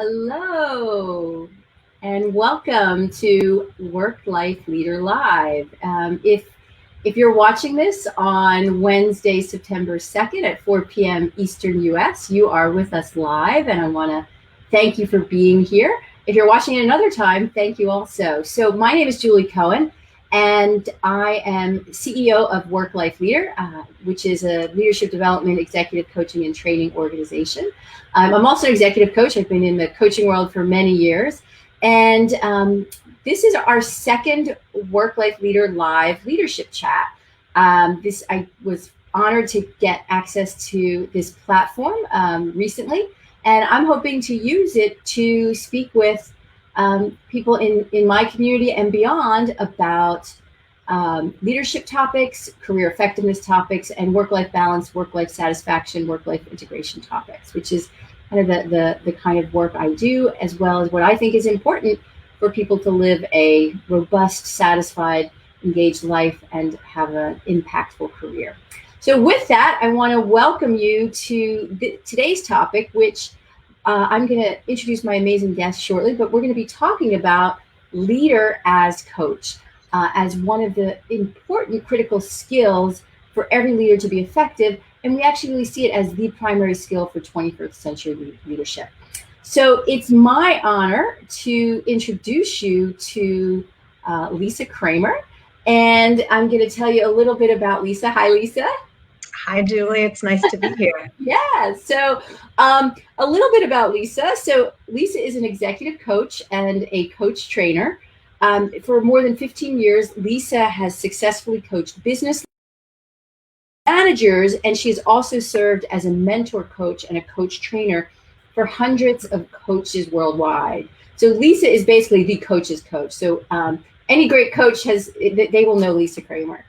Hello, and welcome to Work Life Leader Live. If you're watching this on Wednesday, September 2nd at 4 p.m. Eastern US, you are with us live, and I want to thank you for being here. If you're watching it another time, thank you also. So my name is Julie Cohen, and I am CEO of Work Life Leader, which is a leadership development, executive coaching, and training organization. I'm also an executive coach. I've been in the coaching world for many years. And this is our second Work Life Leader Live leadership chat. I was honored to get access to this platform recently, and I'm hoping to use it to speak with people in my community and beyond about leadership topics, career effectiveness topics, and work-life balance, work-life satisfaction, work-life integration topics, which is kind of the kind of work I do, as well as what I think is important for people to live a robust, satisfied, engaged life and have an impactful career. So with that, I want to welcome you to today's topic, which I'm going to introduce my amazing guest shortly, but we're going to be talking about leader as coach, as one of the important critical skills for every leader to be effective. And we actually see it as the primary skill for 21st century leadership. So it's my honor to introduce you to Lisa Kramer. And I'm going to tell you a little bit about Lisa. Hi, Lisa. Hi, Julie. It's nice to be here. Yeah. So a little bit about Lisa. So Lisa is an executive coach and a coach trainer. For more than 15 years, Lisa has successfully coached business managers, and she has also served as a mentor coach and a coach trainer for hundreds of coaches worldwide. So Lisa is basically the coach's coach. So any great coach they will know Lisa Kramer.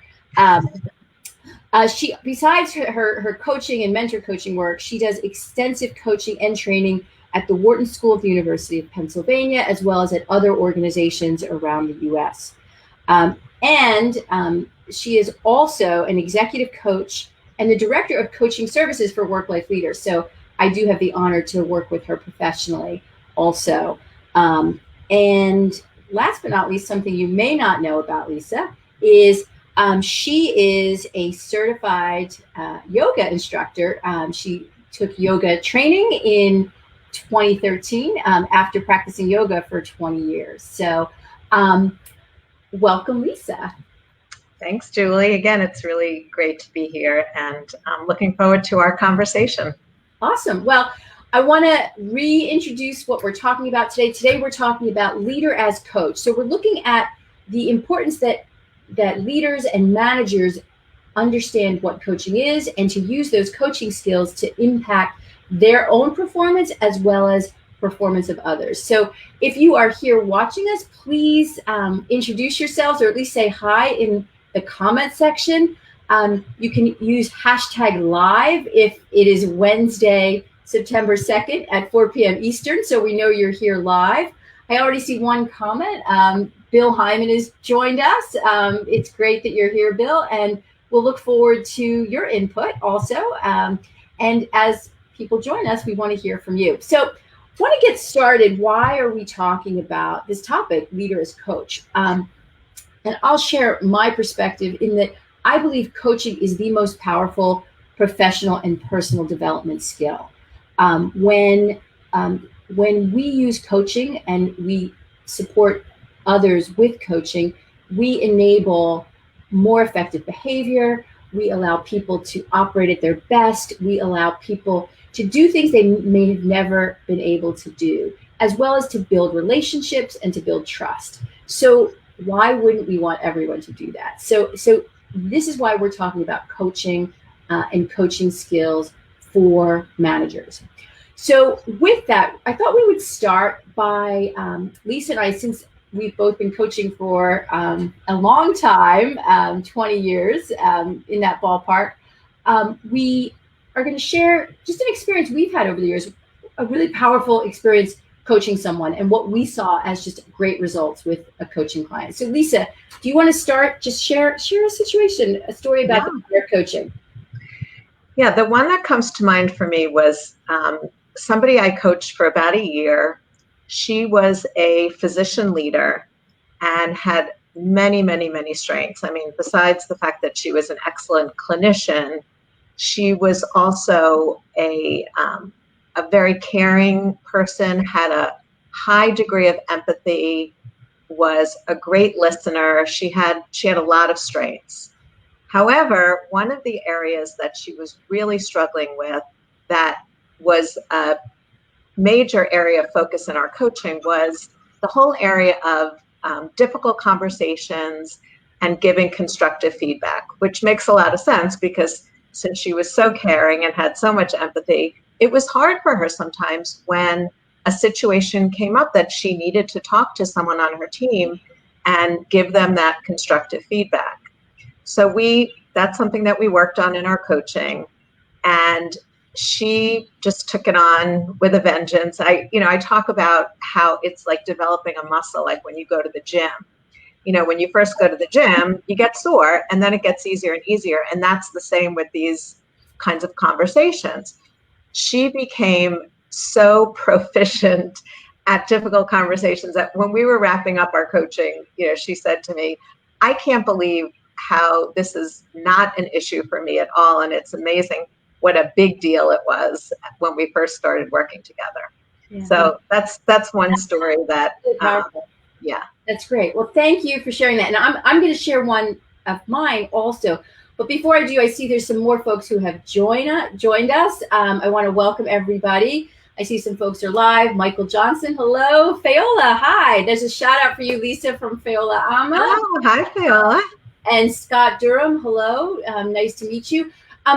She, besides her coaching and mentor coaching work, she does extensive coaching and training at the Wharton School of the University of Pennsylvania, as well as at other organizations around the U.S. She is also an executive coach and the director of coaching services for Work Life Leaders. So I do have the honor to work with her professionally also. And last but not least, something you may not know about Lisa is she is a certified yoga instructor. She took yoga training in 2013 after practicing yoga for 20 years. So welcome, Lisa. Thanks, Julie. Again, it's really great to be here, and I'm looking forward to our conversation. Awesome. Well, I want to reintroduce what we're talking about today. Today, we're talking about leader as coach. So we're looking at the importance that leaders and managers understand what coaching is and to use those coaching skills to impact their own performance as well as performance of others. So if you are here watching us, please introduce yourselves, or at least say hi in the comment section. You can use #live if it is Wednesday, September 2nd at 4 p.m. Eastern, so we know you're here live. I already see one comment. Bill Hyman has joined us. It's great that you're here, Bill, and we'll look forward to your input also. And as people join us, we want to hear from you. So I want to get started. Why are we talking about this topic, leader as coach? And I'll share my perspective in that I believe coaching is the most powerful professional and personal development skill. When we use coaching and we support others with coaching, we enable more effective behavior. We allow people to operate at their best. We allow people to do things they may have never been able to do, as well as to build relationships and to build trust. So why wouldn't we want everyone to do that? So this is why we're talking about coaching and coaching skills for managers. So with that, I thought we would start by Lisa and I, since we've both been coaching for a long time, 20 years in that ballpark, we are going to share just an experience we've had over the years, a really powerful experience coaching someone and what we saw as just great results with a coaching client. So Lisa, do you want to start? Just share a situation, a story about your coaching. Yeah, the one that comes to mind for me was somebody I coached for about a year She was a physician leader and had many, many, many strengths. I mean, besides the fact that she was an excellent clinician, she was also a very caring person, had a high degree of empathy, was a great listener. She had a lot of strengths. However, one of the areas that she was really struggling with, that was a major area of focus in our coaching, was the whole area of difficult conversations and giving constructive feedback, which makes a lot of sense because since she was so caring and had so much empathy, it was hard for her sometimes when a situation came up that she needed to talk to someone on her team and give them that constructive feedback. So that's something that we worked on in our coaching, and she just took it on with a vengeance. I talk about how it's like developing a muscle, like when you go to the gym. When you first go to the gym, you get sore and then it gets easier and easier. And that's the same with these kinds of conversations. She became so proficient at difficult conversations that when we were wrapping up our coaching, she said to me, I can't believe how this is not an issue for me at all. And it's amazing what a big deal it was when we first started working together. Yeah. So that's one story that, yeah. That's great. Well, thank you for sharing that. And I'm going to share one of mine also. But before I do, I see there's some more folks who have joined us. I want to welcome everybody. I see some folks are live. Michael Johnson, hello. Fayola, hi. There's a shout out for you, Lisa, from Fayola Ama. Oh, hi, Fayola. And Scott Durham, hello. Nice to meet you.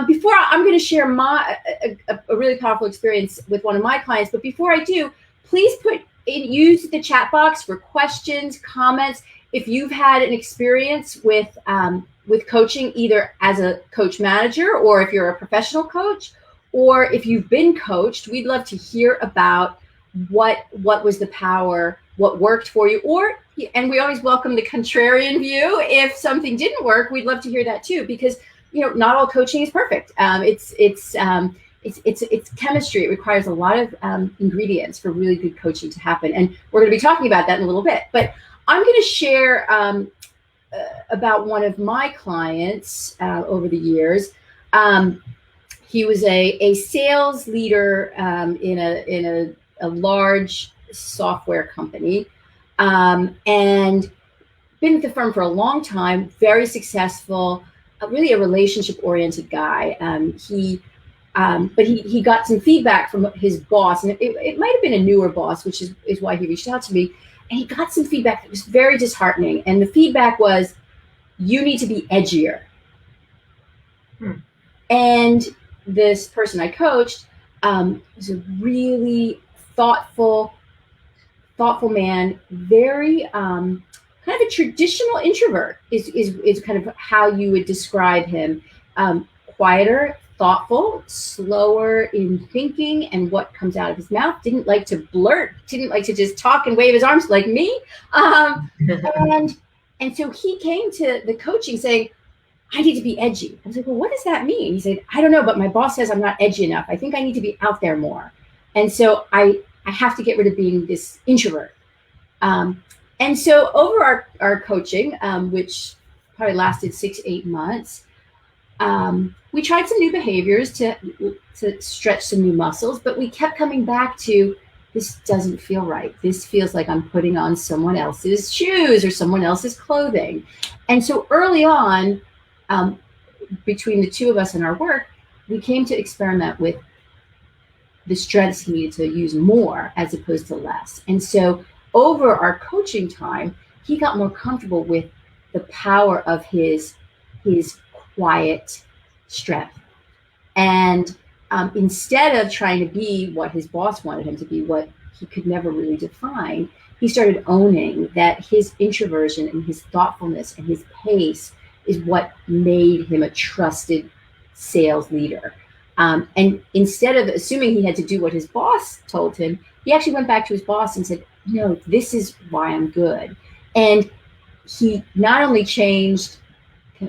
Before I'm going to share a really powerful experience with one of my clients, but before I do, please use the chat box for questions, comments. If you've had an experience with coaching, either as a coach manager or if you're a professional coach, or if you've been coached, we'd love to hear about what was the power, what worked for you, and we always welcome the contrarian view. If something didn't work, we'd love to hear that too, because not all coaching is perfect. It's chemistry. It requires a lot of ingredients for really good coaching to happen. And we're going to be talking about that in a little bit. But I'm going to share about one of my clients over the years. He was a sales leader in a large software company, and been at the firm for a long time, very successful, really a relationship-oriented guy. But he got some feedback from his boss, and it might have been a newer boss, which is why he reached out to me. And he got some feedback that was very disheartening. And the feedback was, you need to be edgier. And this person I coached was a really thoughtful man, very kind of a traditional introvert is kind of how you would describe him. Quieter, thoughtful, slower in thinking and what comes out of his mouth. Didn't like to blurt, didn't like to just talk and wave his arms like me. And so he came to the coaching saying, I need to be edgy. I was like, well, what does that mean? He said, I don't know, but my boss says I'm not edgy enough. I think I need to be out there more. And so I have to get rid of being this introvert. And so over our coaching, which probably lasted 6-8 months, we tried some new behaviors to stretch some new muscles, but we kept coming back to, this doesn't feel right. This feels like I'm putting on someone else's shoes or someone else's clothing. And so early on, between the two of us in our work, we came to experiment with the strengths he needed to use more as opposed to less. And so over our coaching time, he got more comfortable with the power of his quiet strength. And instead of trying to be what his boss wanted him to be, what he could never really define, he started owning that his introversion and his thoughtfulness and his pace is what made him a trusted sales leader. And instead of assuming he had to do what his boss told him, he actually went back to his boss and said, no, this is why I'm good. And he not only changed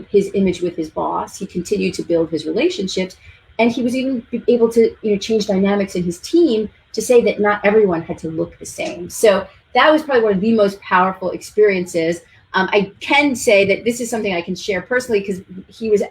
his image with his boss, he continued to build his relationships, and he was even able to change dynamics in his team to say that not everyone had to look the same. So that was probably one of the most powerful experiences. I can say that this is something I can share personally because this was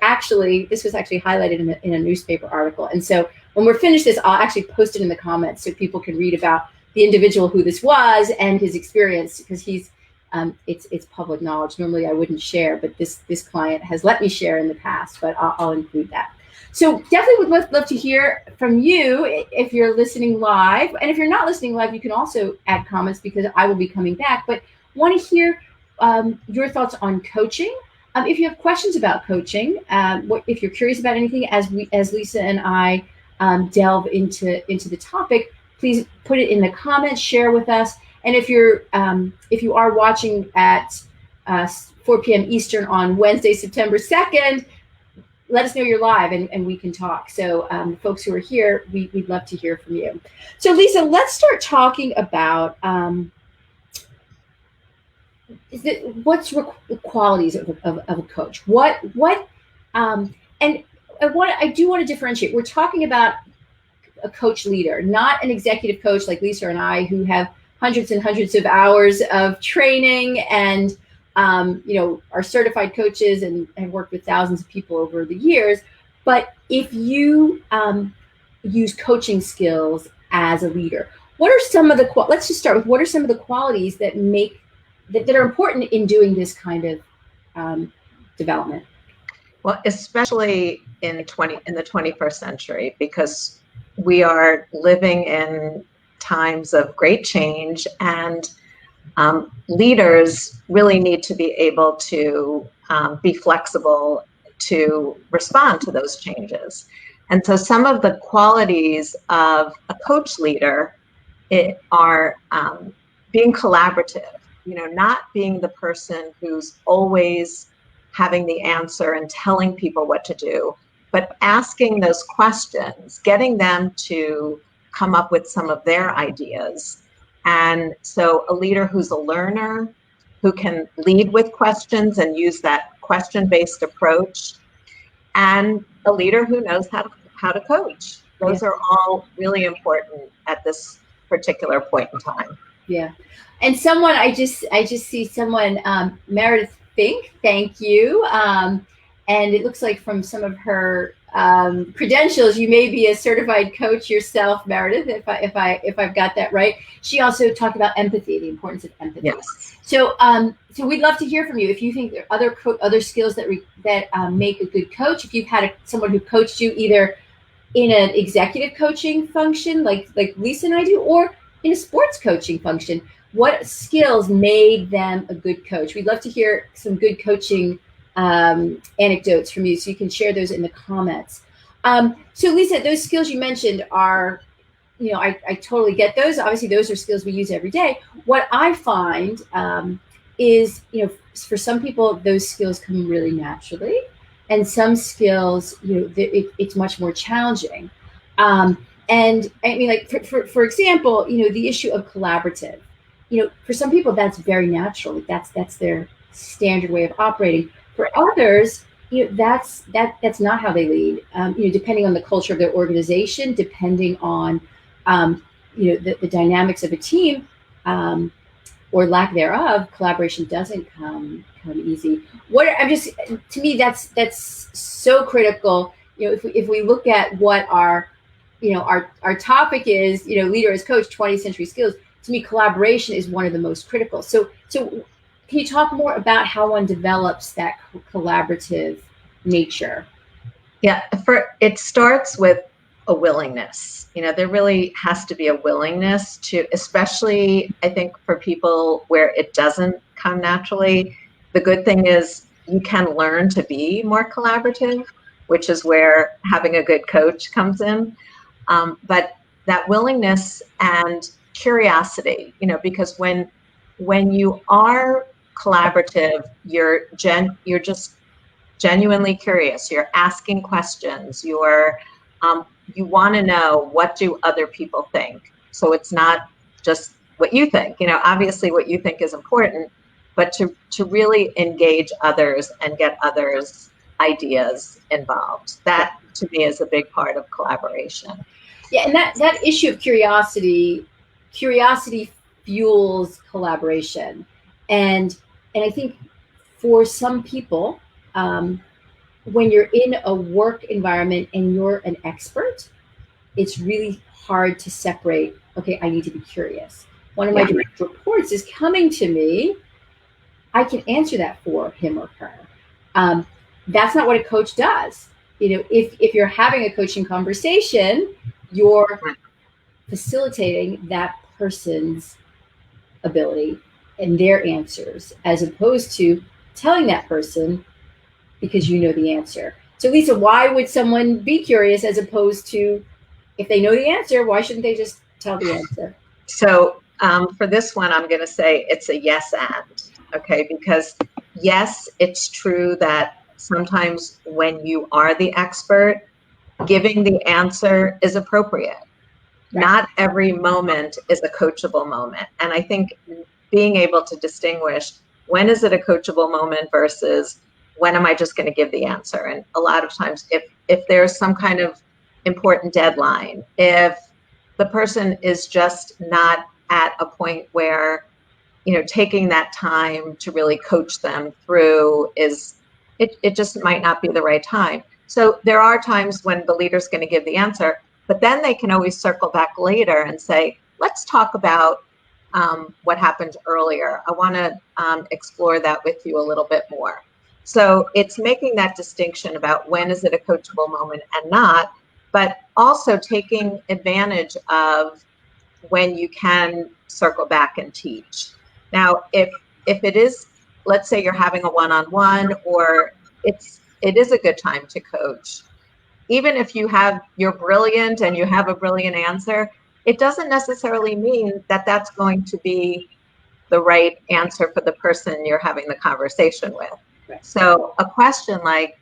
actually highlighted in a newspaper article. And so when we're finished this, I'll actually post it in the comments so people can read about the individual who this was and his experience, because it's public knowledge. Normally I wouldn't share, but this client has let me share in the past, but I'll include that. So definitely would love to hear from you if you're listening live. And if you're not listening live, you can also add comments because I will be coming back. But want to hear your thoughts on coaching. If you have questions about coaching, if you're curious about anything, as Lisa and I delve into the topic, please put it in the comments, share with us. And if you are watching at 4 p.m. Eastern on Wednesday, September 2nd, let us know you're live and we can talk. So folks who are here, we'd love to hear from you. So Lisa, let's start talking about what's the qualities of a coach. And I do want to differentiate. We're talking about a coach leader, not an executive coach like Lisa and I, who have hundreds and hundreds of hours of training and are certified coaches and have worked with thousands of people over the years. But if you use coaching skills as a leader, what are some of let's just start with what are some of the qualities that are important in doing this kind of development? Well, especially in the 21st century, because we are living in times of great change, and leaders really need to be able to be flexible to respond to those changes. And so some of the qualities of a coach leader are being collaborative, not being the person who's always having the answer and telling people what to do, but asking those questions, getting them to come up with some of their ideas. And so a leader who's a learner, who can lead with questions and use that question-based approach, and a leader who knows how to coach. Those are all really important at this particular point in time. Yeah. And someone, I just see someone, Meredith Fink, thank you. And it looks like from some of her credentials, you may be a certified coach yourself, Meredith, if I've got that right. She also talked about empathy, the importance of empathy. Yes. So we'd love to hear from you if you think there are other skills that make a good coach. If you've had someone who coached you either in an executive coaching function like Lisa and I do, or in a sports coaching function, what skills made them a good coach? We'd love to hear some good coaching anecdotes from you, so you can share those in the comments. So Lisa, those skills you mentioned are, I totally get those. Obviously, those are skills we use every day. What I find is, for some people, those skills come really naturally, and some skills, it's much more challenging. And I mean, like for example, the issue of collaborative. For some people, that's very natural. That's their standard way of operating. For others, that's not how they lead. Depending on the culture of their organization, depending on the dynamics of a team, or lack thereof, collaboration doesn't come easy. To me, that's so critical. If we look at what our topic is, leader as coach, 20th century skills. To me, collaboration is one of the most critical. So can you talk more about how one develops that collaborative nature? Yeah, it starts with a willingness. There really has to be a willingness to, especially I think for people where it doesn't come naturally. The good thing is you can learn to be more collaborative, which is where having a good coach comes in. But that willingness and curiosity, because when you are collaborative, you're just genuinely curious. You're asking questions. You want to know, what do other people think? So it's not just what you think. Obviously what you think is important, but to really engage others and get others' ideas involved. That to me is a big part of collaboration. Yeah, and that issue of curiosity fuels collaboration, and I think for some people, um, when you're in a work environment and you're an expert, it's really hard to separate. Okay, I need to be curious. One of my Yeah. direct reports is coming to me. I can answer that for him or her. Um, that's not what a coach does. If you're having a coaching conversation, you're facilitating that person's ability and their answers, as opposed to telling that person because you know the answer. So, Lisa, why would someone be curious as opposed to, if they know the answer, why shouldn't they just tell the answer? So for this one, I'm going to say it's a yes and, okay? Because yes, it's true that sometimes when you are the expert, giving the answer is appropriate. Right. Not every moment is a coachable moment. And I think being able to distinguish when is it a coachable moment versus when am I just going to give the answer? And a lot of times if there's some kind of important deadline, if the person is just not at a point where, taking that time to really coach them through it just might not be the right time. So there are times when the leader's going to give the answer, but then they can always circle back later and say, let's talk about what happened earlier. I want to explore that with you a little bit more. So it's making that distinction about when is it a coachable moment and not, but also taking advantage of when you can circle back and teach. Now, if it is, let's say you're having a one-on-one, or it is a good time to coach. Even if you're brilliant and you have a brilliant answer, it doesn't necessarily mean that that's going to be the right answer for the person you're having the conversation with. Right. So a question like,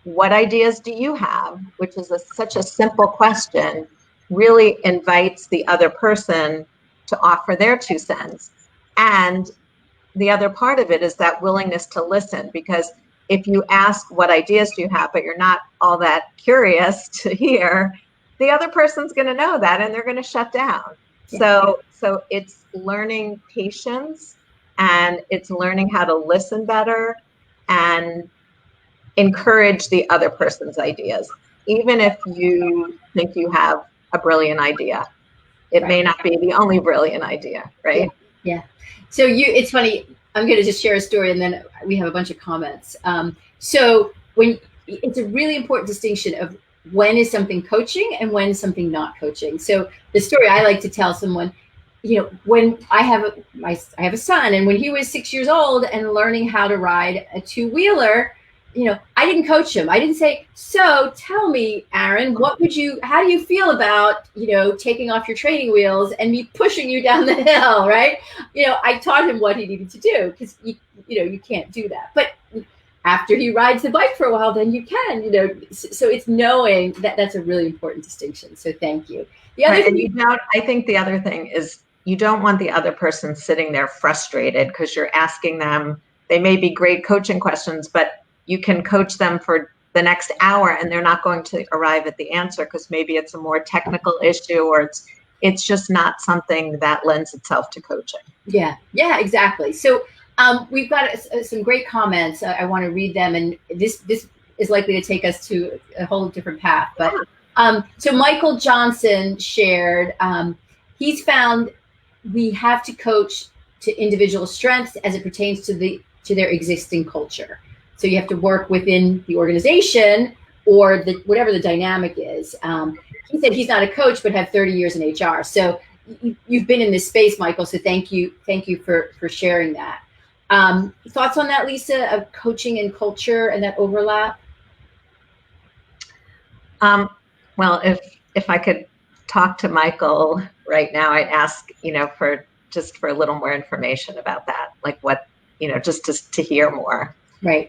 what ideas do you have, which is such a simple question, really invites the other person to offer their 2 cents. And the other part of it is that willingness to listen, because if you ask what ideas do you have, but you're not all that curious to hear, the other person's going to know that and they're going to shut down. Yeah. So it's learning patience, and it's learning how to listen better and encourage the other person's ideas. Even if you think you have a brilliant idea, it may not be the only brilliant idea, right? Yeah. So it's funny. I'm going to just share a story, and then we have a bunch of comments. So it's a really important distinction of when is something coaching and when is something not coaching. So the story I like to tell someone, when I have a son, and when he was 6 years old and learning how to ride a 2-wheeler, I didn't coach him. I didn't say, so tell me, Aaron, how do you feel about, taking off your training wheels and me pushing you down the hill, right? I taught him what he needed to do, because, you can't do that. But after he rides the bike for a while, then you can, so it's knowing that that's a really important distinction. So thank you. The other thing, I think the other thing is you don't want the other person sitting there frustrated because you're asking them, they may be great coaching questions, but you can coach them for the next hour and they're not going to arrive at the answer because maybe it's a more technical issue, or it's just not something that lends itself to coaching. Yeah, exactly. So we've got some great comments. I want to read them, and this is likely to take us to a whole different path. But so Michael Johnson shared, he's found we have to coach to individual strengths as it pertains to their existing culture. So you have to work within the organization or whatever the dynamic is. He said he's not a coach, but had 30 years in HR. So you've been in this space, Michael. So thank you for sharing that. Thoughts on that, Lisa, of coaching and culture and that overlap? Well, if I could talk to Michael right now, I'd ask, for a little more information about that, like what, just to hear more. Right.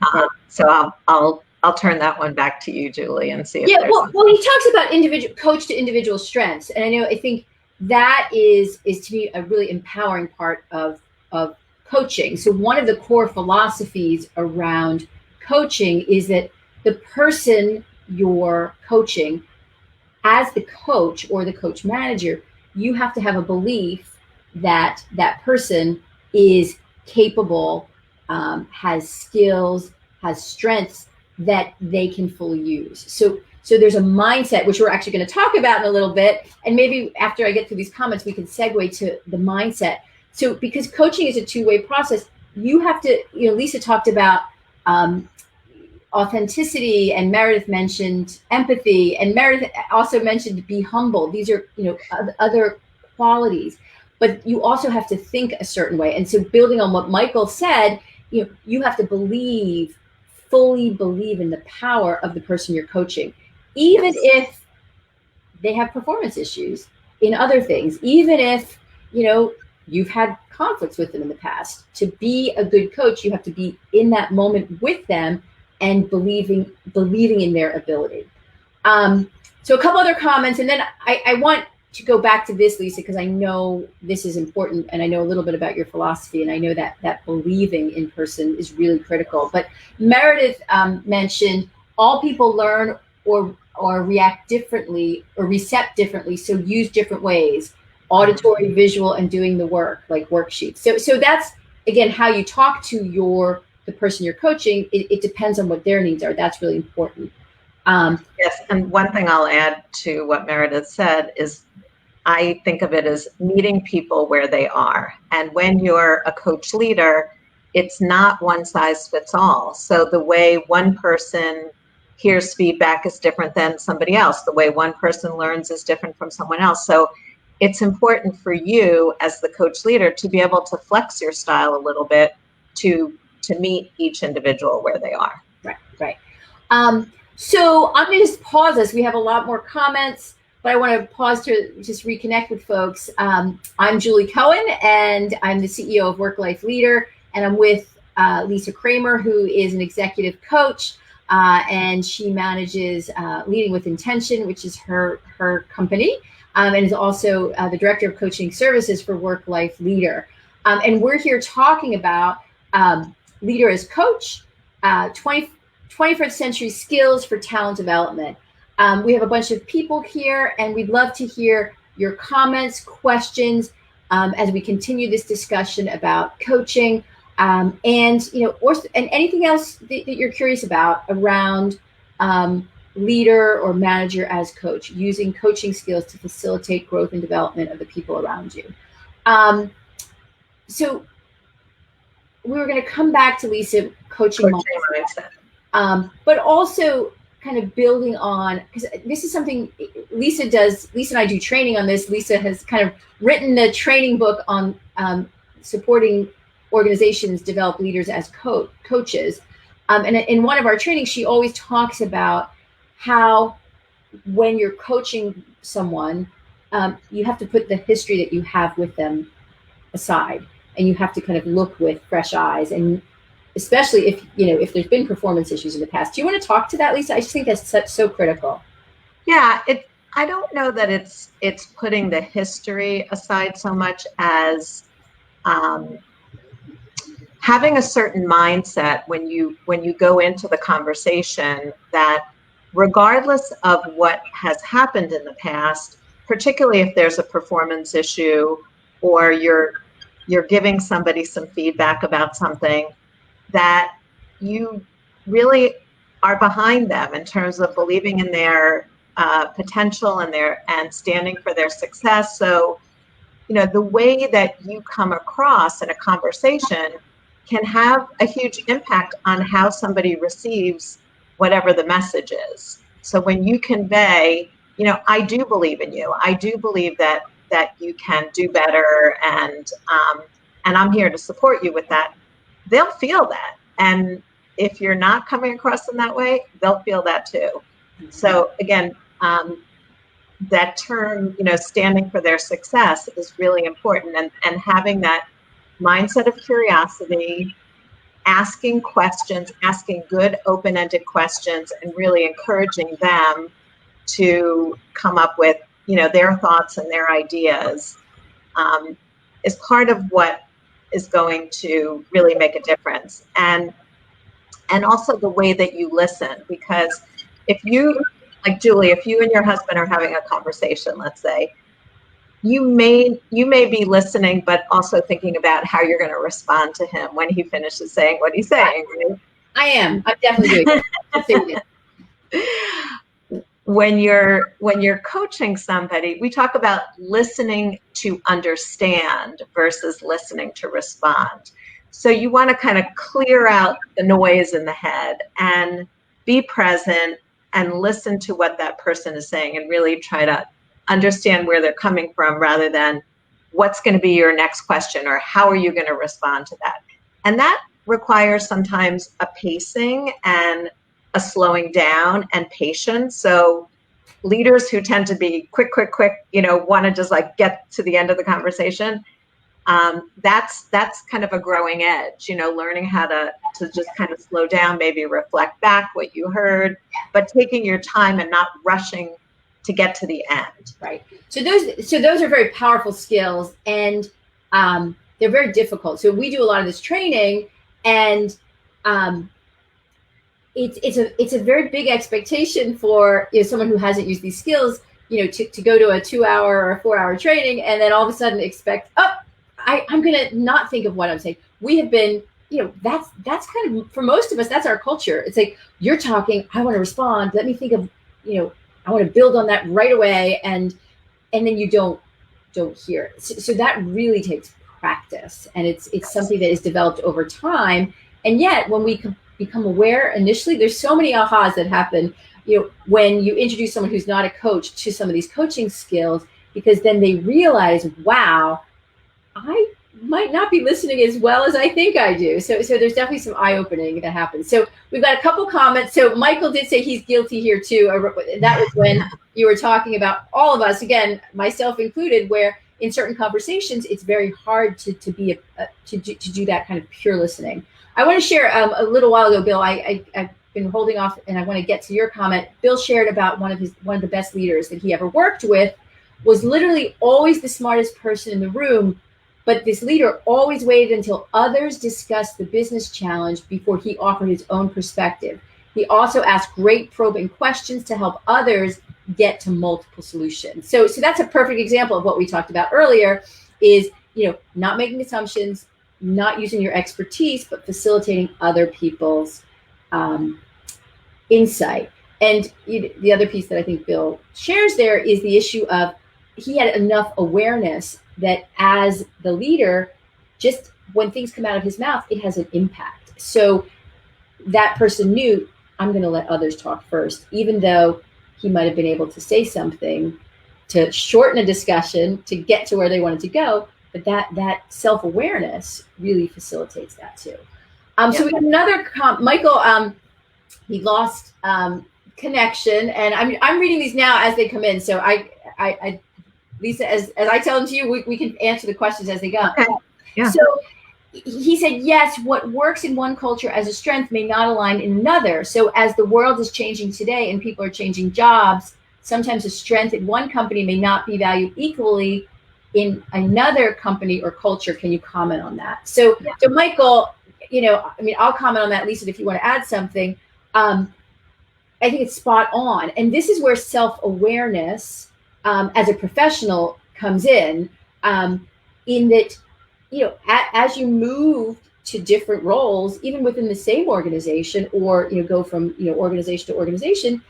So I'll turn that one back to you, Julie, and see if there's well, he talks about individual coach to individual strengths, and I think that is to me a really empowering part of coaching. So one of the core philosophies around coaching is that the person you're coaching as the coach or the coach manager, you have to have a belief that that person is capable, has skills, has strengths that they can fully use. So there's a mindset, which we're actually going to talk about in a little bit. And maybe after I get through these comments, we can segue to the mindset. So because coaching is a two-way process, you have to, Lisa talked about authenticity, and Meredith mentioned empathy, and Meredith also mentioned be humble. These are, other qualities, but you also have to think a certain way. And so building on what Michael said, you have to fully believe in the power of the person you're coaching, even if they have performance issues in other things, even if, you've had conflicts with them in the past. To be a good coach, you have to be in that moment with them and believing in their ability. So a couple other comments, and then I want to go back to this, Lisa, because I know this is important, and I know a little bit about your philosophy, and I know that believing in person is really critical. But Meredith mentioned all people learn or react differently or recept differently, so use different ways: auditory, visual, and doing the work, like worksheets. So that's, again, how you talk to the person you're coaching. It depends on what their needs are. That's really important. Yes, and one thing I'll add to what Meredith said is I think of it as meeting people where they are. And when you're a coach leader, it's not one size fits all. So the way one person hears feedback is different than somebody else. The way one person learns is different from someone else. So it's important for you as the coach leader to be able to flex your style a little bit to meet each individual where they are. Right. So I'm going to just pause this. We have a lot more comments, but I want to pause to just reconnect with folks. I'm Julie Cohen, and I'm the CEO of Work Life Leader, and I'm with Lisa Kramer, who is an executive coach, and she manages Leading with Intention, which is her company, and is also the Director of Coaching Services for Work Life Leader. And we're here talking about Leader as Coach, 21st century skills for talent development. We have a bunch of people here, and we'd love to hear your comments, questions, as we continue this discussion about coaching, and anything else that you're curious about around leader or manager as coach, using coaching skills to facilitate growth and development of the people around you. So we were going to come back to Lisa, coaching mindset, but also kind of building on, because this is something Lisa does. Lisa and I do training on this. Lisa has kind of written a training book on supporting organizations develop leaders as coaches. And in one of our trainings, she always talks about how when you're coaching someone, you have to put the history that you have with them aside, and you have to kind of look with fresh eyes, and especially if there's been performance issues in the past. Do you want to talk to that, Lisa? I just think that's so critical. Yeah, I don't know that it's putting the history aside so much as having a certain mindset when you go into the conversation, that regardless of what has happened in the past, particularly if there's a performance issue or you're giving somebody some feedback about something, that you really are behind them in terms of believing in their potential and standing for their success. So, the way that you come across in a conversation can have a huge impact on how somebody receives whatever the message is. So when you convey, I do believe in you. I do believe that you can do better, and I'm here to support you with that. They'll feel that. And if you're not coming across in that way, they'll feel that too. Mm-hmm. So again, that term, standing for their success is really important, and having that mindset of curiosity, asking questions, asking good open-ended questions, and really encouraging them to come up with, their thoughts and their ideas, is part of what is going to really make a difference. And also the way that you listen, because if you Like Julie, if you and your husband are having a conversation, let's say, you may be listening, but also thinking about how you're going to respond to him when he finishes saying what he's saying. Right? I am. I'm definitely doing it. When you're coaching somebody, we talk about listening to understand versus listening to respond. So you want to kind of clear out the noise in the head and be present and listen to what that person is saying and really try to understand where they're coming from rather than what's going to be your next question or how are you going to respond to that. And that requires sometimes a pacing and a slowing down and patience. So leaders who tend to be quick, want to just like get to the end of the conversation, that's kind of a growing edge, learning how to just kind of slow down, maybe reflect back what you heard, but taking your time and not rushing to get to the end. Right. So those are very powerful skills, and they're very difficult. So we do a lot of this training, and it's a very big expectation for someone who hasn't used these skills, to go to a 2-hour or 4-hour training and then all of a sudden expect, I'm going to not think of what I'm saying. We have been, that's kind of, for most of us, that's our culture. It's like, you're talking, I want to respond. Let me think of, I want to build on that right away. And then you don't hear it. So that really takes practice, and it's something that is developed over time. And yet when we become aware initially, there's so many ahas that happen, when you introduce someone who's not a coach to some of these coaching skills, because then they realize, wow, I might not be listening as well as I think I do. So there's definitely some eye-opening that happens. So we've got a couple comments. So Michael did say he's guilty here too. That was when you were talking about all of us, again, myself included, where in certain conversations, it's very hard to do that kind of pure listening. I want to share a little while ago, Bill, I've been holding off and I want to get to your comment. Bill shared about one of the best leaders that he ever worked with, was literally always the smartest person in the room. But this leader always waited until others discussed the business challenge before he offered his own perspective. He also asked great probing questions to help others get to multiple solutions. So that's a perfect example of what we talked about earlier, is, not making assumptions, not using your expertise, but facilitating other people's insight. And the other piece that I think Bill shares there is the issue of, he had enough awareness that as the leader, just when things come out of his mouth, it has an impact. So that person knew, I'm going to let others talk first, even though he might have been able to say something to shorten a discussion to get to where they wanted to go. But that self-awareness really facilitates that too. So we have another Michael. He lost connection, and I'm reading these now as they come in. So I Lisa, as I tell them to you, we can answer the questions as they go. Okay. Yeah. So he said, yes, what works in one culture as a strength may not align in another. So as the world is changing today and people are changing jobs, sometimes a strength in one company may not be valued equally in another company or culture. Can you comment on that? So Michael, I'll comment on that, Lisa, if you want to add something. I think it's spot on. And this is where self-awareness as a professional comes in that, as you move to different roles, even within the same organization, or, go from, organization to organization,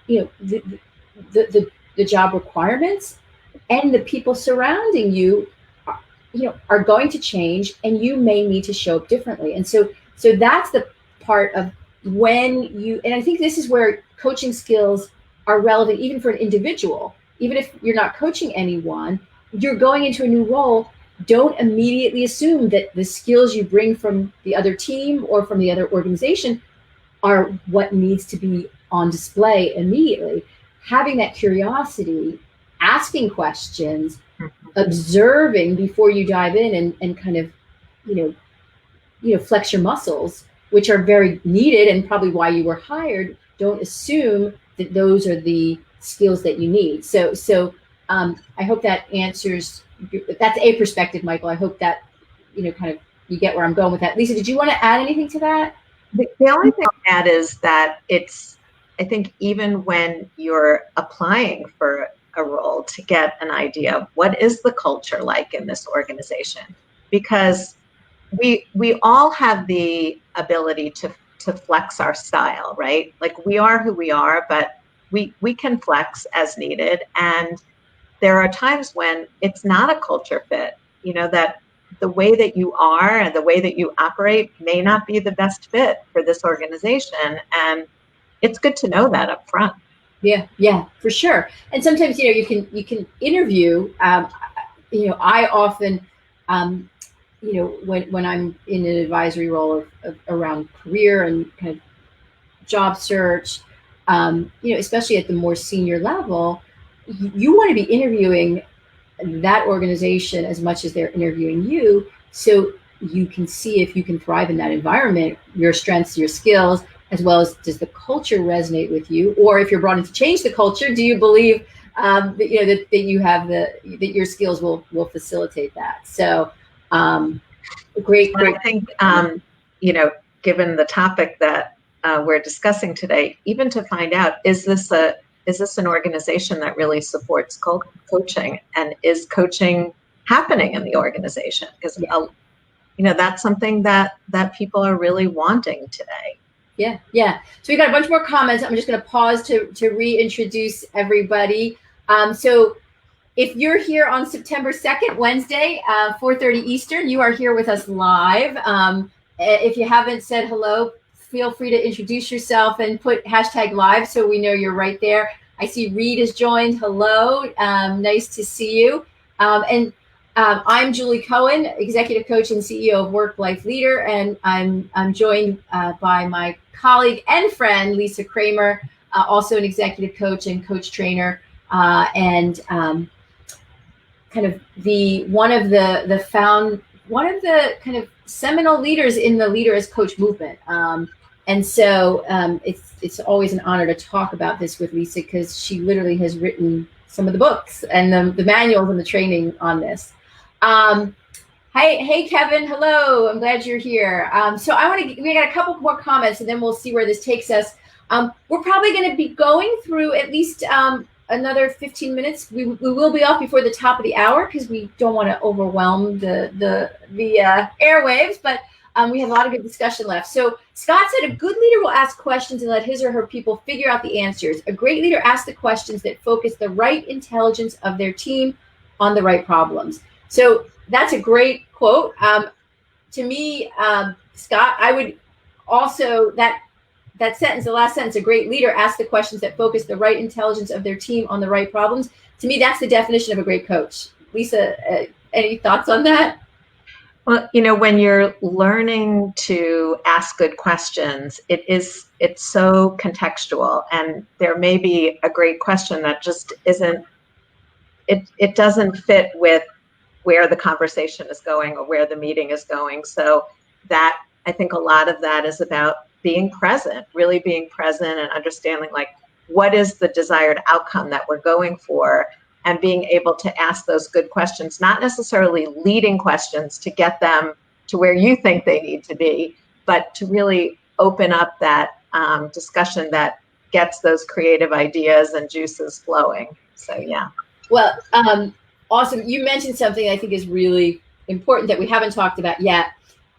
the job requirements and the people surrounding you, are going to change, and you may need to show up differently. And so that's the part of and I think this is where coaching skills are relevant, even for an individual. Even if you're not coaching anyone, you're going into a new role. Don't immediately assume that the skills you bring from the other team or from the other organization are what needs to be on display immediately. Having that curiosity, asking questions, observing before you dive in and kind of, flex your muscles, which are very needed and probably why you were hired. Don't assume that those are the skills that you need. So I hope that answers. That's a perspective, Michael. I hope that kind of you get where I'm going with that. Lisa, did you want to add anything to that? The only thing I'll add is that it's I think even when you're applying for a role, to get an idea of what is the culture like in this organization, because we all have the ability to flex our style, right? Like, we are who we are, but we can flex as needed. And there are times when it's not a culture fit, that the way that you are and the way that you operate may not be the best fit for this organization. And it's good to know that up front. Yeah, for sure. And sometimes, you can interview. I often, when I'm in an advisory role of around career and kind of job search, especially at the more senior level, you want to be interviewing that organization as much as they're interviewing you, so you can see if you can thrive in that environment, your strengths, your skills, as well as does the culture resonate with you, or if you're brought in to change the culture, do you believe that you have that your skills will facilitate that. So great. I think given the topic that we're discussing today, even to find out, is this an organization that really supports coaching, and is coaching happening in the organization? Because that's something that people are really wanting today. Yeah. So we got a bunch more comments. I'm just going to pause to reintroduce everybody. So if you're here on September 2nd, Wednesday, 4:30 Eastern, you are here with us live. If you haven't said hello, feel free to introduce yourself and put #live so we know you're right there. I see Reed has joined. Hello. Nice to see you. I'm Julie Cohen, Executive Coach and CEO of Work Life Leader, and I'm joined by my colleague and friend, Lisa Kramer, also an executive coach and coach trainer, and kind of one of the kind of seminal leaders in the Leader as Coach movement. And so it's always an honor to talk about this with Lisa, because she literally has written some of the books and the manuals and the training on this. Hey, Kevin. Hello. I'm glad you're here. So we got a couple more comments, and then we'll see where this takes us. We're probably going to be going through at least another 15 minutes. We will be off before the top of the hour, because we don't want to overwhelm the airwaves, but we have a lot of good discussion left. So Scott said, a good leader will ask questions and let his or her people figure out the answers. A great leader asks the questions that focus the right intelligence of their team on the right problems. So that's a great quote. To me, Scott, I would also, that sentence, the last sentence, a great leader asks the questions that focus the right intelligence of their team on the right problems. To me, that's the definition of a great coach. Lisa, any thoughts on that? Well, when you're learning to ask good questions, it's so contextual, and there may be a great question that just isn't, it doesn't fit with where the conversation is going or where the meeting is going. So that, I think a lot of that is about being present, really being present and understanding, like, what is the desired outcome that we're going for, and being able to ask those good questions, not necessarily leading questions to get them to where you think they need to be, but to really open up that discussion that gets those creative ideas and juices flowing. So, yeah. Well, awesome. You mentioned something I think is really important that we haven't talked about yet.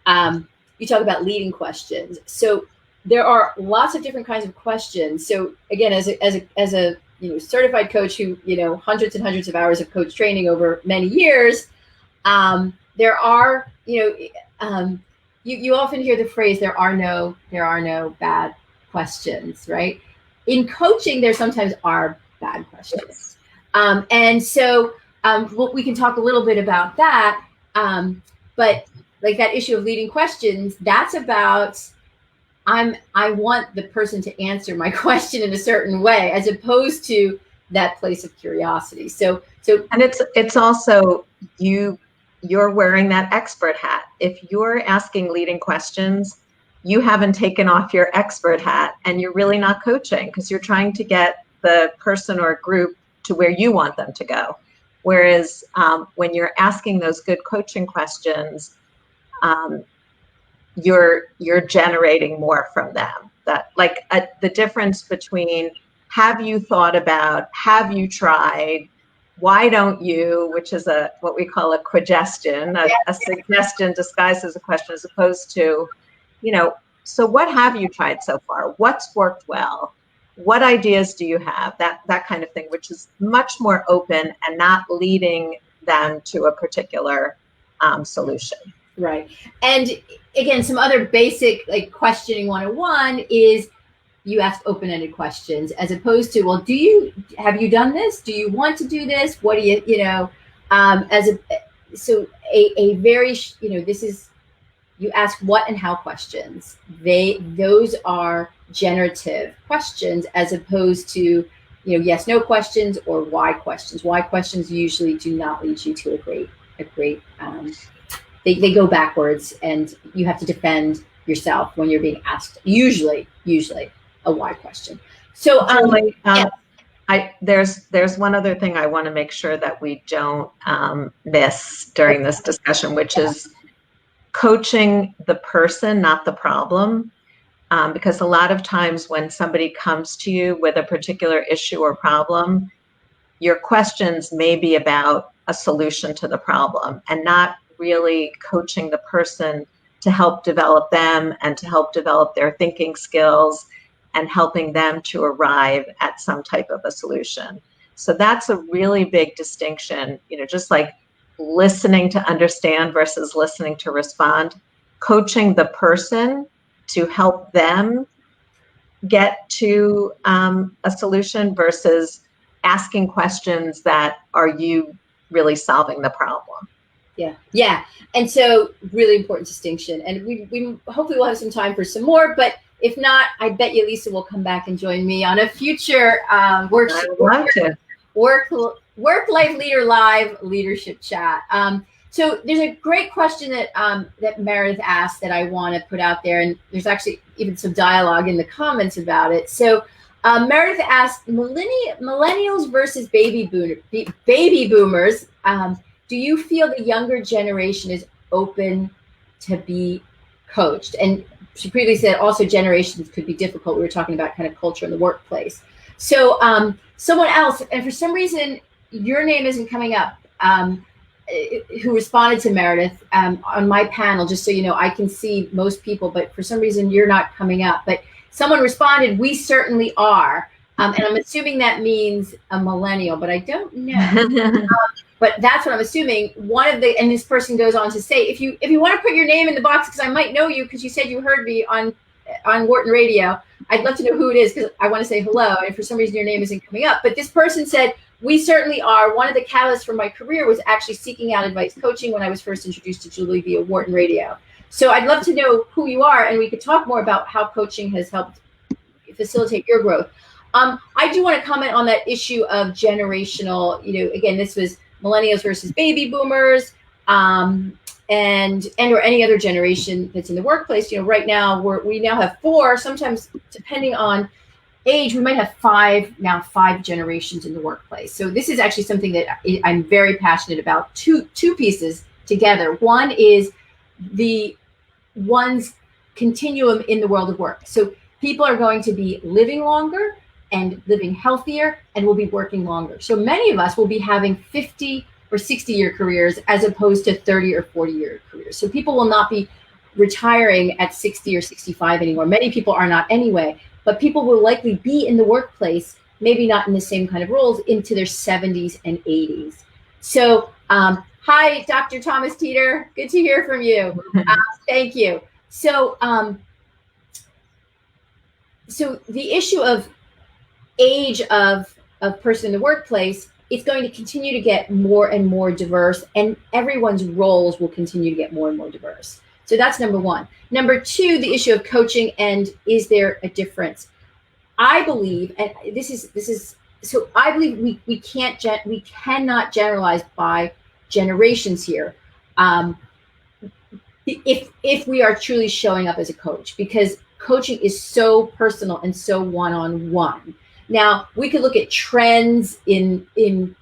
You talk about leading questions. So there are lots of different kinds of questions. So again, as a certified coach who, hundreds and hundreds of hours of coach training over many years, there are, you often hear the phrase, there are no bad questions, right? In coaching, there sometimes are bad questions. And so we can talk a little bit about that. But like that issue of leading questions, that's about, I want the person to answer my question in a certain way, as opposed to that place of curiosity. So, and it's also you're wearing that expert hat. If you're asking leading questions, you haven't taken off your expert hat, and you're really not coaching, because you're trying to get the person or group to where you want them to go. Whereas when you're asking those good coaching questions, you're generating more from them. that, like the difference between have you thought about, have you tried, why don't you, which is what we call a quagestion, a suggestion disguised as a question, as opposed to, so what have you tried so far? What's worked well? What ideas do you have? That kind of thing, which is much more open and not leading them to a particular solution. Right. And again, some other basic like questioning 101 is you ask open-ended questions as opposed to, well, have you done this? Do you want to do this? What do you, so a very, this is, you ask what and how questions. Those are generative questions as opposed to, yes, no questions or why questions. Why questions usually do not lead you to a great, they go backwards and you have to defend yourself when you're being asked, usually a why question. So there's one other thing I want to make sure that we don't miss during this discussion, which is coaching the person, not the problem. Because a lot of times when somebody comes to you with a particular issue or problem, your questions may be about a solution to the problem and not really coaching the person to help develop them and to help develop their thinking skills and helping them to arrive at some type of a solution. So that's a really big distinction, just like listening to understand versus listening to respond, coaching the person to help them get to a solution versus asking questions that are you really solving the problem. Yeah. And so really important distinction. And we hopefully will have some time for some more, but if not, I bet you Lisa will come back and join me on a future Work Life Leader Live leadership chat. So there's a great question that Meredith asked that I want to put out there, and there's actually even some dialogue in the comments about it. So Meredith asked, millennials versus baby boomers, do you feel the younger generation is open to be coached? And she previously said also generations could be difficult. We were talking about kind of culture in the workplace. So someone else, and for some reason your name isn't coming up, who responded to Meredith on my panel, just so you know, I can see most people, but for some reason you're not coming up. But someone responded, we certainly are. And I'm assuming that means a millennial, but I don't know. But that's what I'm assuming. And this person goes on to say, if you want to put your name in the box, because I might know you because you said you heard me on Wharton Radio, I'd love to know who it is because I want to say hello. And for some reason your name isn't coming up. But this person said, we certainly are. One of the catalysts for my career was actually seeking out advice coaching when I was first introduced to Julie via Wharton Radio. So I'd love to know who you are, and we could talk more about how coaching has helped facilitate your growth. I do want to comment on that issue of generational, again, this was millennials versus baby boomers, and or any other generation that's in the workplace. Right now we now have 4, sometimes depending on age, we might have 5 generations in the workplace. So this is actually something that I'm very passionate about. Two pieces together. One is the one's continuum in the world of work. So people are going to be living longer and living healthier and will be working longer. So many of us will be having 50 or 60-year careers as opposed to 30 or 40-year careers. So people will not be retiring at 60 or 65 anymore. Many people are not anyway, but people will likely be in the workplace, maybe not in the same kind of roles, into their 70s and 80s. So hi, Dr. Thomas Teeter. Good to hear from you. Thank you. So the issue of age of person in the workplace, it's going to continue to get more and more diverse, and everyone's roles will continue to get more and more diverse. So that's number one. Number two, the issue of coaching, and is there a difference? I believe, and this is so I believe we cannot generalize by generations here. If we are truly showing up as a coach, because coaching is so personal and so one-on-one. Now, we could look at trends in when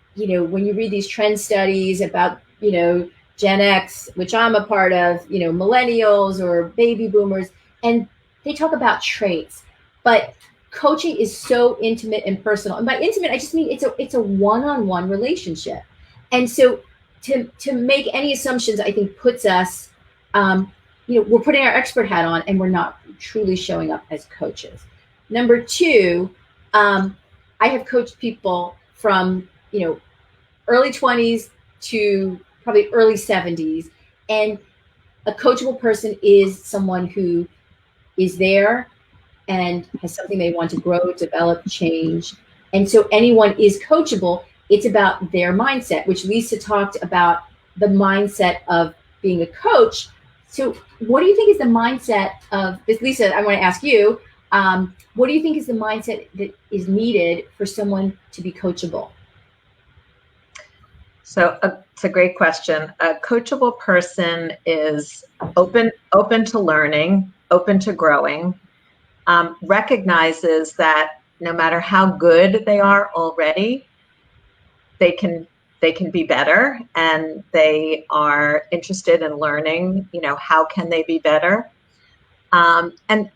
you read these trend studies about, Gen X, which I'm a part of, millennials or baby boomers, and they talk about traits. But coaching is so intimate and personal. And by intimate, I just mean it's a one-on-one relationship. And so to make any assumptions, I think puts us, we're putting our expert hat on and we're not truly showing up as coaches. Number two, I have coached people from, early 20s to probably early 70s. And a coachable person is someone who is there and has something they want to grow, develop, change. And so anyone is coachable. It's about their mindset, which Lisa talked about, the mindset of being a coach. So what do you think is the mindset of this? Lisa, I want to ask you, what do you think is the mindset that is needed for someone to be coachable? So it's a great question. A coachable person is open to learning, open to growing, recognizes that no matter how good they are already, they can be better, and they are interested in learning, how can they be better? And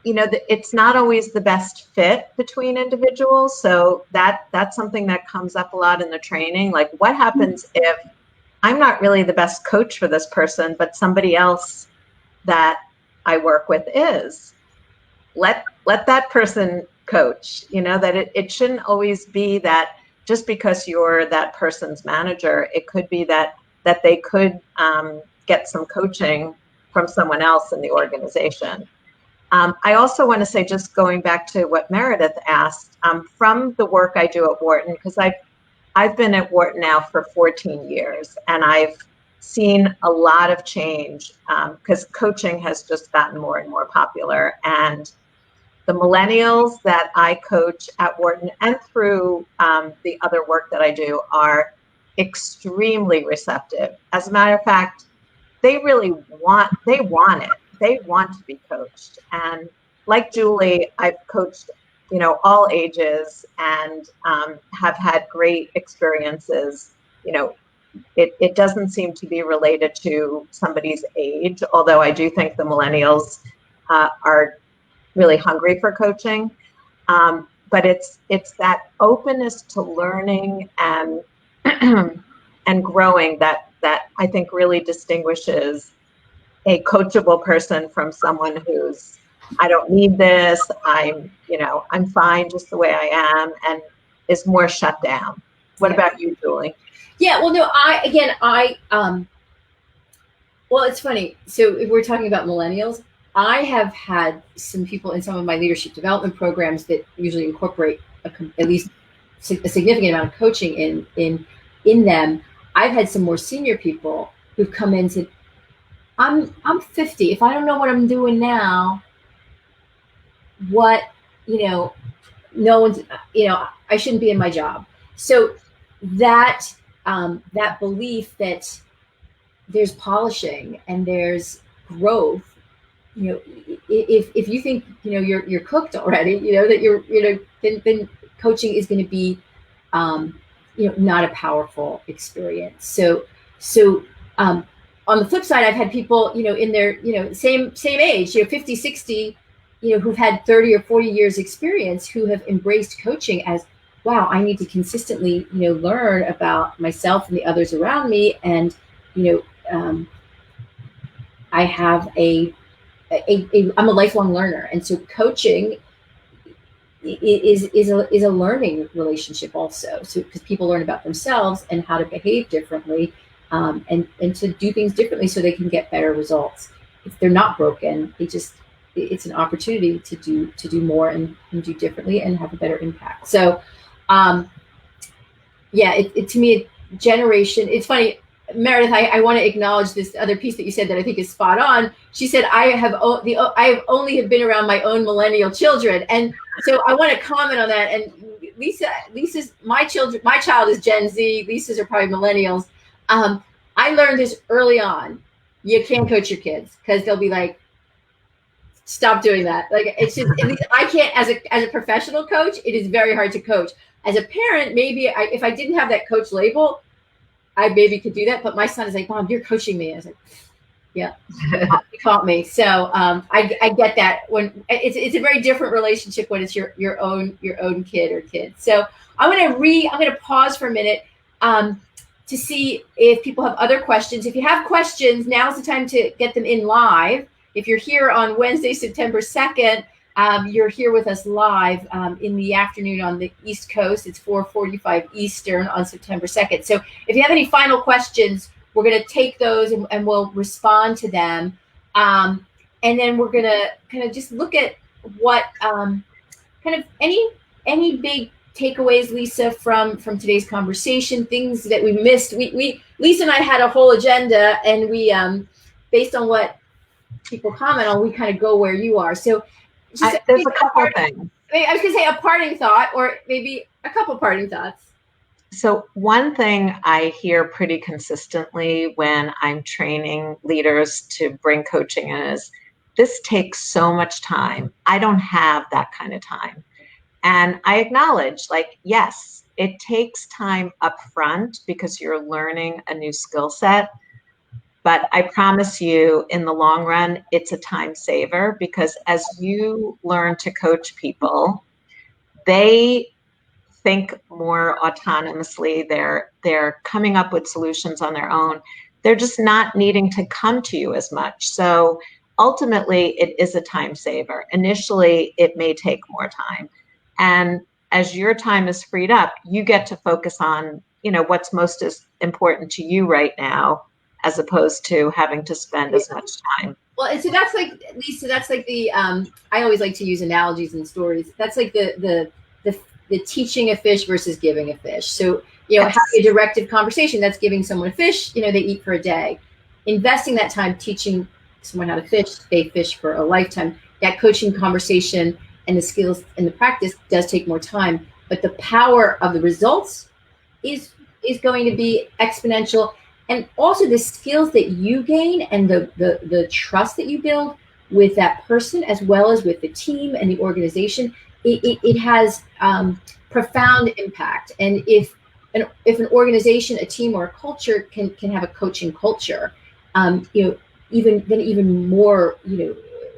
it's not always the best fit between individuals. So that's something that comes up a lot in the training. Like, what happens if I'm not really the best coach for this person, but somebody else that I work with is? Let that person coach, that it shouldn't always be that just because you're that person's manager, it could be that they could get some coaching from someone else in the organization. I also want to say, just going back to what Meredith asked, from the work I do at Wharton, because I've been at Wharton now for 14 years, and I've seen a lot of change because coaching has just gotten more and more popular. And the millennials that I coach at Wharton and through the other work that I do are extremely receptive. As a matter of fact, they really want it. They want to be coached. And like Julie, I've coached, all ages and have had great experiences. It doesn't seem to be related to somebody's age, although I do think the millennials are really hungry for coaching. But it's that openness to learning and and growing that I think really distinguishes a coachable person from someone who's, I don't need this, I'm fine just the way I am, and is more shut down. What about you, Julie? Yeah, well, no, well, it's funny. So if we're talking about millennials, I have had some people in some of my leadership development programs that usually incorporate at least a significant amount of coaching in them. I've had some more senior people who've come in and said, I'm 50. If I don't know what I'm doing now, no one's, I shouldn't be in my job. So that belief that there's polishing and there's growth, if you think, you're cooked already, that then coaching is going to be, not a powerful experience. So, on the flip side, I've had people, in their, same age, 50, 60, who've had 30 or 40 years experience, who have embraced coaching as, wow, I need to consistently, learn about myself and the others around me. And, I have I'm a lifelong learner. And so coaching is a learning relationship also. So, because people learn about themselves and how to behave differently, and to do things differently so they can get better results. If they're not broken, it's an opportunity to do more and do differently and have a better impact. So, to me, generation, it's funny, Meredith, I want to acknowledge this other piece that you said that I think is spot on. She said, I have only been around my own millennial children. And so I want to comment on that. And Lisa's, my child is Gen Z. Lisa's are probably millennials. I learned this early on. You can't coach your kids because they'll be like, stop doing that. Like, it's just, at least I can't, as a professional coach, it is very hard to coach. As a parent, maybe if I didn't have that coach label, I maybe could do that. But my son is like, Mom, you're coaching me. I was like, Yeah. You caught me. So I get that when it's a very different relationship when it's your own kid or kids. So I'm gonna pause for a minute to see if people have other questions. If you have questions, now's the time to get them in live. If you're here on Wednesday, September 2nd, you're here with us live in the afternoon on the East Coast. It's 4:45 Eastern on September 2nd. So if you have any final questions, we're going to take those and we'll respond to them. And then we're going to kind of just look at what kind of any big takeaways, Lisa, from today's conversation, things that we missed. We Lisa and I had a whole agenda, and we based on what people comment on, we kind of go where you are. So there's a couple things. I was going to say a parting thought, or maybe a couple parting thoughts. So one thing I hear pretty consistently when I'm training leaders to bring coaching in is, this takes so much time. I don't have that kind of time. And I acknowledge, like, yes, it takes time up front because you're learning a new skill set. But I promise you, in the long run, it's a time saver, because as you learn to coach people, they think more autonomously. They're coming up with solutions on their own. They're just not needing to come to you as much. So ultimately, it is a time saver. Initially, it may take more time. And as your time is freed up, you get to focus on, what's most important to you right now, as opposed to having to spend as much time. Well, and so that's like, Lisa, that's like the, I always like to use analogies and stories. That's like the teaching a fish versus giving a fish. So, having a directed conversation, that's giving someone a fish, they eat for a day. Investing that time teaching someone how to fish, they fish for a lifetime. That coaching conversation and the skills and the practice does take more time, but the power of the results is going to be exponential. And also the skills that you gain and the trust that you build with that person, as well as with the team and the organization, it has profound impact. And if an organization, a team, or a culture can have a coaching culture, even more,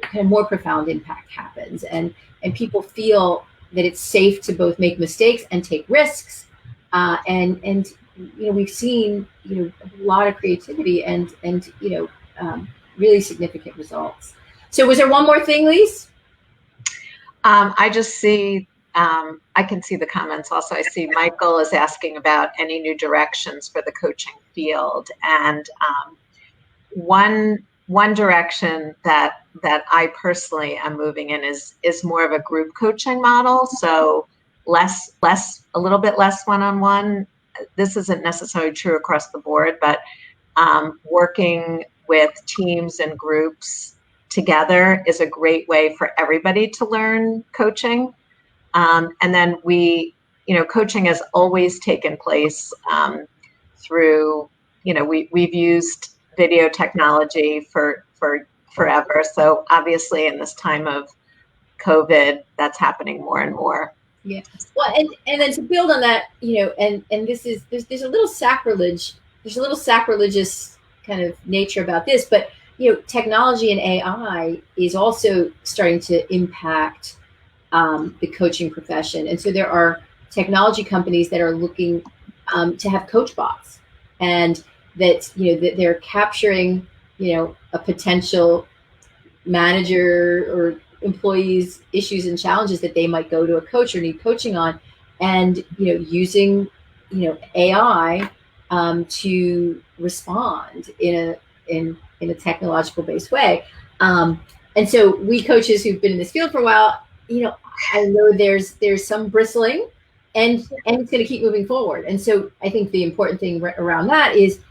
kind of more profound impact happens, and people feel that it's safe to both make mistakes and take risks, and we've seen a lot of creativity and really significant results. So was there one more thing, Lise? I just see, I can see the comments also. I see Michael is asking about any new directions for the coaching field. And one direction that I personally am moving in is more of a group coaching model. So a little bit less one-on-one. This isn't necessarily true across the board, but working with teams and groups together is a great way for everybody to learn coaching. And then coaching has always taken place through, we've used video technology for forever. So obviously in this time of COVID, that's happening more and more. Yeah. Well, and then to build on that, and there's a little sacrilege. There's a little sacrilegious kind of nature about this, but technology and AI is also starting to impact the coaching profession, and so there are technology companies that are looking to have coach bots, and that that they're capturing a potential manager or employees' issues and challenges that they might go to a coach or need coaching on, and using AI to respond in a technological based way. And so we coaches who've been in this field for a while, I know there's some bristling, and it's going to keep moving forward. And so I think the important thing around that is,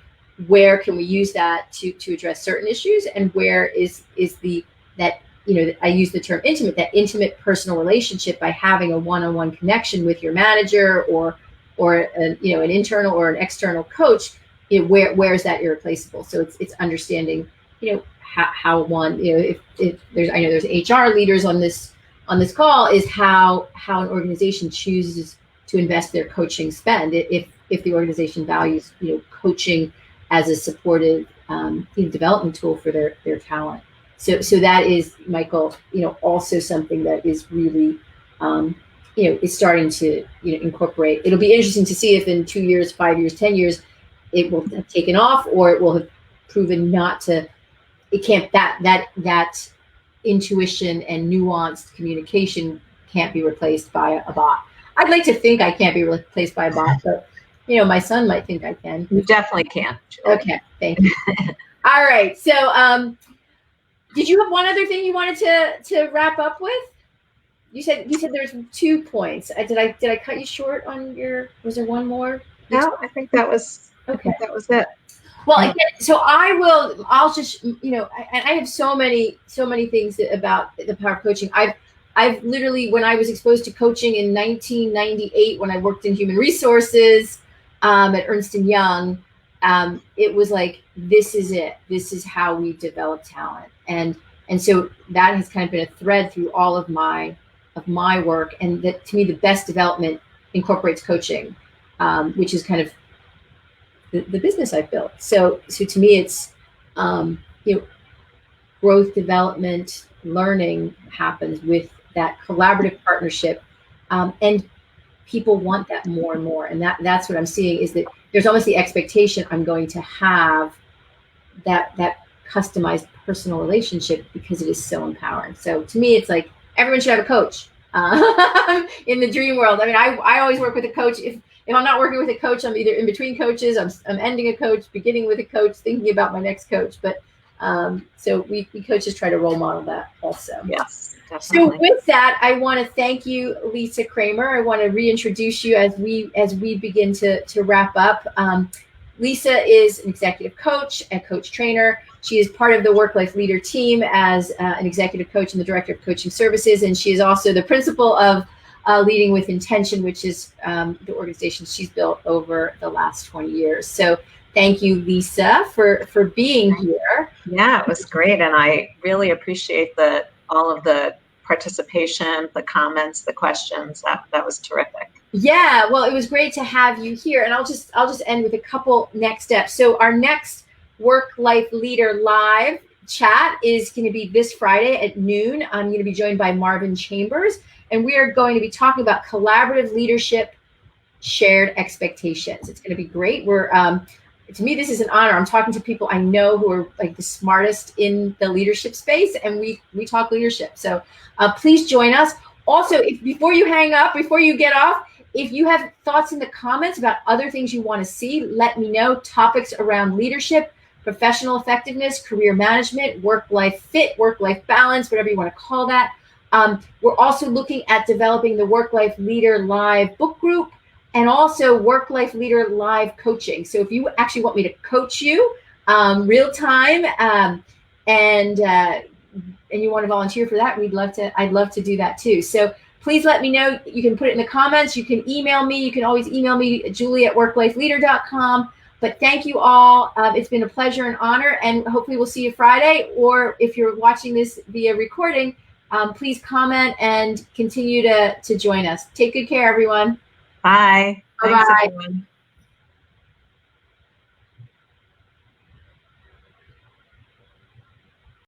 where can we use that to address certain issues, and where is that I use the term intimate, that intimate personal relationship, by having a one-on-one connection with your manager or an internal or an external coach. Where is that irreplaceable? So it's understanding how one, if there's, I know there's HR leaders on this call, is how an organization chooses to invest their coaching spend. If the organization values coaching as a supportive development tool for their talent. So that is, Michael, also something that is really, is starting to, incorporate. It'll be interesting to see if in 2 years, 5 years, 10 years, it will have taken off, or it will have proven not to. It can't, that intuition and nuanced communication can't be replaced by a bot. I'd like to think I can't be replaced by a bot, but my son might think I can. You definitely can. Okay, thank you. All right, so did you have one other thing you wanted to wrap up with? You said there's 2 points. Did I cut you short on your? Was there one more? No, I think that was okay. That was it. Well, again, so I'll just, I have so many things about the power of coaching. I've literally, when I was exposed to coaching in 1998, when I worked in human resources at Ernst & Young, it was like, this is it. This is how we develop talent. And so that has kind of been a thread through all of my work. And that, to me, the best development incorporates coaching, which is kind of the business I've built. So to me, it's, growth, development, learning happens with that collaborative partnership. And people want that more and more. And that's what I'm seeing, is that there's almost the expectation I'm going to have that customized personal relationship, because it is so empowering. So to me, it's like everyone should have a coach in the dream world. I mean, I always work with a coach. If I'm not working with a coach, I'm either in between coaches, I'm ending a coach, beginning with a coach, thinking about my next coach. But so we coaches try to role model that also. Yes, definitely. So with that, I want to thank you, Lisa Kramer. I want to reintroduce you as we begin to wrap up. Lisa is an executive coach, a coach trainer. She is part of the Work-Life Leader team as an executive coach and the director of coaching services. And she is also the principal of Leading with Intention, which is the organization she's built over the last 20 years. So thank you, Lisa, for being here. Yeah, it was great. And I really appreciate all of the participation, the comments, the questions. That was terrific. Yeah, well, it was great to have you here. And I'll just end with a couple next steps. So our next Work-Life Leader live chat is going to be this Friday at noon. I'm going to be joined by Marvin Chambers, and we are going to be talking about collaborative leadership, shared expectations. It's going to be great. We're to me, this is an honor. I'm talking to people I know who are like the smartest in the leadership space, and we talk leadership. So please join us. Also, before you hang up, before you get off, if you have thoughts in the comments about other things you want to see, let me know. Topics around leadership, professional effectiveness, career management, work-life fit, work-life balance, whatever you want to call that. We're also looking at developing the Work-Life Leader Live book group, and also Work-Life Leader Live coaching. So if you actually want me to coach you real time, and you want to volunteer for that, I'd love to do that too. So please let me know. You can put it in the comments. You can email me. You can always email me, julie@worklifeleader.com. But thank you all. It's been a pleasure and honor, and hopefully we'll see you Friday. Or if you're watching this via recording, please comment and continue to join us. Take good care, everyone. Bye. Bye-bye. Thanks, everyone.